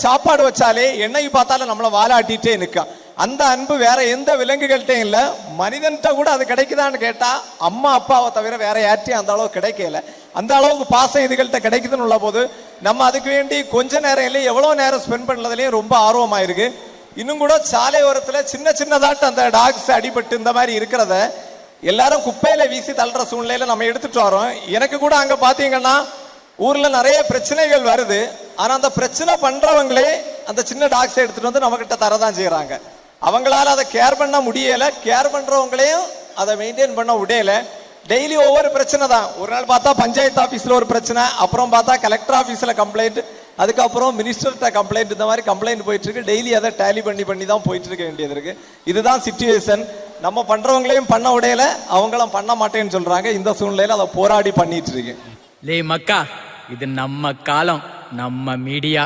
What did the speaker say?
சாப்பாடு வச்சாலே என்னைக்கு பார்த்தாலும் நம்மளை வாலாட்டிட்டே நிற்கும். அந்த அன்பு வேற எந்த விலங்குகள்கிட்டையும் இல்லை. மனிதன்கிட்ட கூட அது கிடைக்குதான்னு கேட்டா அம்மா அப்பாவை தவிர வேற யார்ட்டையும் அந்த அளவுக்கு கிடைக்கல. அந்த அளவுக்கு பாசம் இதுகள்கிட்ட கிடைக்குதுன்னு உள்ள போது நம்ம அதுக்கு வேண்டி கொஞ்ச நேரம் இல்லை எவ்வளவு நேரம் ஸ்பெண்ட் பண்ணதுலயும் ரொம்ப ஆர்வமாயிருக்கு. இன்னும் கூட சாலை ஓரத்துல சின்ன சின்னதாட்டு அந்த டாக்ஸ் அடிபட்டு இந்த மாதிரி இருக்கிறத எல்லாரும் குப்பையில வீசி தள்ளுற சூழ்நிலையில நம்ம எடுத்துட்டு வரோம். எனக்கு கூட அங்க பாத்தீங்கன்னா ஊர்ல நிறைய பிரச்சனைகள் வருது. ஆனா அந்த பிரச்சனை பண்றவங்களே அந்த சின்ன டாக்ஸ் எடுத்துட்டு வந்து நம்ம கிட்ட தரதான் செய்யறாங்க. அவங்களால அதை கேர் பண்ண முடியல, கேர் பண்றவங்களையும் அதை மெயின்டைன் பண்ண முடியல. டெய்லி ஒவ்வொரு பிரச்சனை தான். ஒரு நாள் பார்த்தா பஞ்சாயத்து ஆபீஸ்ல ஒரு பிரச்சனை, அப்புறம் பார்த்தா கலெக்டர் ஆபீஸ்ல கம்ப்ளைண்ட், அதுக்கப்புறம் மினிஸ்டர்கிட்ட கம்ப்ளைண்ட், இந்த மாதிரி கம்ப்ளைண்ட் போயிட்டு இருக்கு. டெய்லி அதை டேலி பண்ணி தான் போயிட்டு இருக்க வேண்டியது இருக்கு. இதுதான் சிச்சுவேஷன். நம்ம பண்றவங்களையும் பண்ண உடையல, அவங்களும் பண்ண மாட்டேன்னு சொல்றாங்க. இந்த சூழ்நிலையில அதை போராடி பண்ணிட்டு இருக்கு. லே மக்கா, இது நம்ம காலம், நம்ம மீடியா.